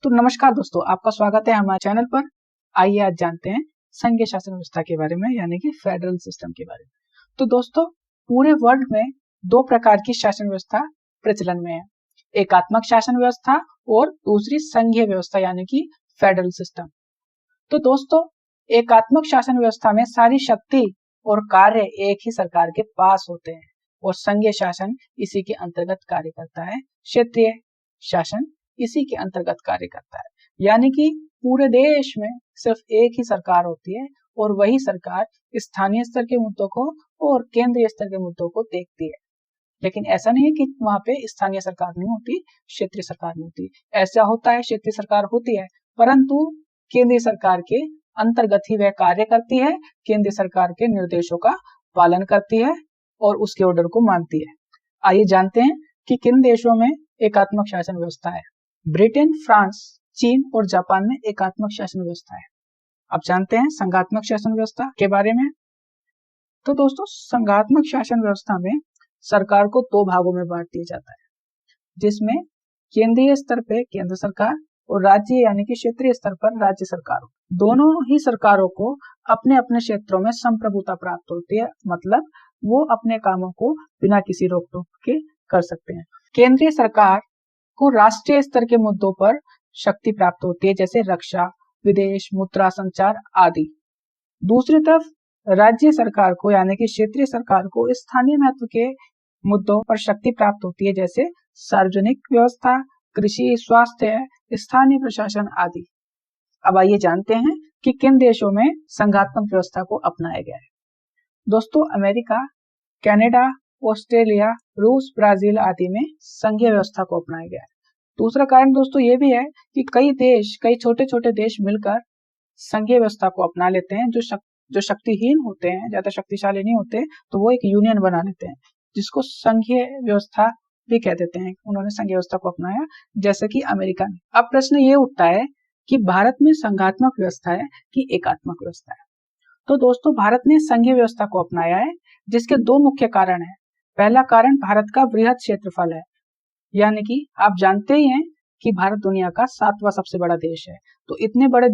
तो नमस्कार दोस्तों, आपका स्वागत है हमारे चैनल पर। आइए आज जानते हैं संघीय शासन व्यवस्था के बारे में, यानी कि फेडरल सिस्टम के बारे में। तो दोस्तों, पूरे वर्ल्ड में दो प्रकार की शासन व्यवस्था प्रचलन में है, एकात्मक शासन व्यवस्था और दूसरी संघीय व्यवस्था यानी कि फेडरल सिस्टम। तो दोस्तों, एकात्मक शासन व्यवस्था में सारी शक्ति और कार्य एक ही सरकार के पास होते हैं और संघीय शासन इसी के अंतर्गत कार्य करता है। क्षेत्रीय शासन इसी के अंतर्गत कार्य करता है, यानी कि पूरे देश में सिर्फ एक ही सरकार होती है और वही सरकार स्थानीय स्तर के मुद्दों को और केंद्रीय स्तर के मुद्दों को देखती है। लेकिन ऐसा नहीं है कि वहां पे स्थानीय सरकार नहीं होती, क्षेत्रीय सरकार नहीं होती। ऐसा होता है, क्षेत्रीय सरकार होती है, परंतु केंद्रीय सरकार के अंतर्गत ही वह कार्य करती है, केंद्रीय सरकार के निर्देशों का पालन करती है और उसके ऑर्डर को मानती है। आइए जानते हैं कि किन देशों में एकात्मक शासन व्यवस्था है। ब्रिटेन, फ्रांस, चीन और जापान में एकात्मक शासन व्यवस्था है। अब जानते हैं संघात्मक शासन व्यवस्था के बारे में। तो दोस्तों, संघात्मक शासन व्यवस्था में सरकार को दो भागों में बांट दिया जाता है, जिसमें केंद्रीय स्तर पे केंद्र सरकार और राज्य यानी कि क्षेत्रीय स्तर पर राज्य सरकार। दोनों ही सरकारों को अपने अपने क्षेत्रों में संप्रभुता प्राप्त होती है, मतलब वो अपने कामों को बिना किसी रोक टोक के कर सकते हैं। केंद्रीय सरकार को राष्ट्रीय स्तर के मुद्दों पर शक्ति प्राप्त होती है, जैसे रक्षा, विदेश, मुद्रा, संचार आदि। दूसरी तरफ राज्य सरकार को यानी कि क्षेत्रीय सरकार को स्थानीय महत्व के मुद्दों पर शक्ति प्राप्त होती है, जैसे सार्वजनिक व्यवस्था, कृषि, स्वास्थ्य, स्थानीय प्रशासन आदि। अब आइए जानते हैं कि किन देशों में संघात्मक व्यवस्था को अपनाया गया है। दोस्तों, अमेरिका, कनाडा, ऑस्ट्रेलिया, रूस, ब्राजील आदि में संघीय व्यवस्था को अपनाया गया है। दूसरा कारण दोस्तों ये भी है कि कई छोटे छोटे देश मिलकर संघीय व्यवस्था को अपना लेते हैं। जो शक्तिहीन होते हैं, ज्यादा शक्तिशाली नहीं होते, तो वो एक यूनियन बना लेते हैं, जिसको संघीय व्यवस्था भी कह देते हैं। उन्होंने संघीय व्यवस्था को अपनाया, जैसे कि अमेरिका ने। अब प्रश्न ये उठता है कि भारत में संघात्मक व्यवस्था है कि एकात्मक व्यवस्था है। तो दोस्तों, भारत ने संघीय व्यवस्था को अपनाया है, जिसके दो मुख्य कारण हैं। पहला कारण भारत का वृहद क्षेत्रफल है, यानी कि आप जानते ही हैं कि भारत दुनिया का 7वां सबसे बड़ा देश है। तो इतने बड़े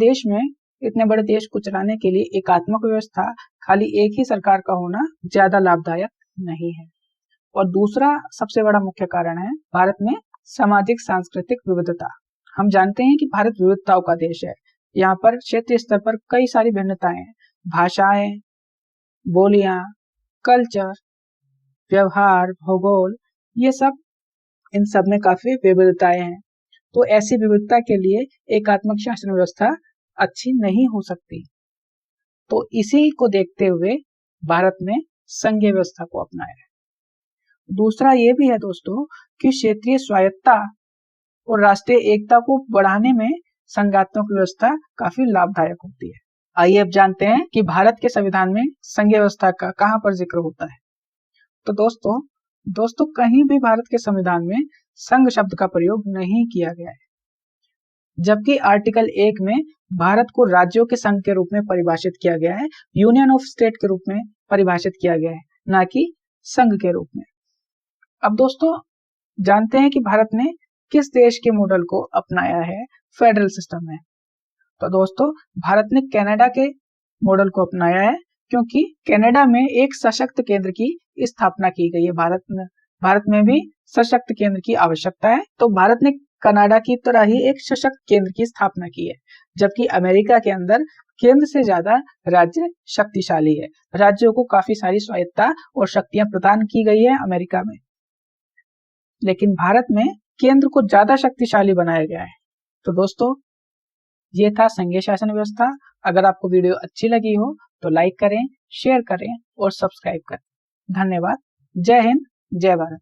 देश को चलाने के लिए एकात्मक व्यवस्था, खाली एक ही सरकार का होना ज्यादा लाभदायक नहीं है। और दूसरा सबसे बड़ा मुख्य कारण है भारत में सामाजिक सांस्कृतिक विविधता। हम जानते हैं कि भारत विविधताओं का देश है। यहाँ पर क्षेत्रीय स्तर पर कई सारी भिन्नताएं हैं, भाषाएं, बोलियां, कल्चर, व्यवहार, भूगोल, ये सब, इन सब में काफी विविधताएं हैं। तो ऐसी विविधता के लिए एकात्मक शासन व्यवस्था अच्छी नहीं हो सकती। तो इसी को देखते हुए भारत ने संघीय व्यवस्था को अपनाया है। दूसरा ये भी है दोस्तों कि क्षेत्रीय स्वायत्तता और राष्ट्रीय एकता को बढ़ाने में संघात्मक व्यवस्था काफी लाभदायक होती है। आइए अब जानते हैं कि भारत के संविधान में संघीय व्यवस्था का कहाँ पर जिक्र होता है। तो दोस्तों कहीं भी भारत के संविधान में संघ शब्द का प्रयोग नहीं किया गया है, जबकि आर्टिकल 1 में भारत को राज्यों के संघ के रूप में परिभाषित किया गया है, यूनियन ऑफ स्टेट के रूप में परिभाषित किया गया है, ना कि संघ के रूप में। अब दोस्तों जानते हैं कि भारत ने किस देश के मॉडल को अपनाया है फेडरल सिस्टम में। तो दोस्तों, भारत ने कनाडा के मॉडल को अपनाया है, क्योंकि कनाडा में एक सशक्त केंद्र की स्थापना की गई है। भारत में भी सशक्त केंद्र की आवश्यकता है, तो भारत ने कनाडा की तरह ही एक सशक्त केंद्र की स्थापना की है। जबकि अमेरिका के अंदर केंद्र से ज्यादा राज्य शक्तिशाली है, राज्यों को काफी सारी स्वायत्तता और शक्तियां प्रदान की गई है अमेरिका में, लेकिन भारत में केंद्र को ज्यादा शक्तिशाली बनाया गया है। तो दोस्तों, ये था संघीय शासन व्यवस्था। अगर आपको वीडियो अच्छी लगी हो तो लाइक करें, शेयर करें और सब्सक्राइब करें। धन्यवाद। जय हिंद, जय भारत।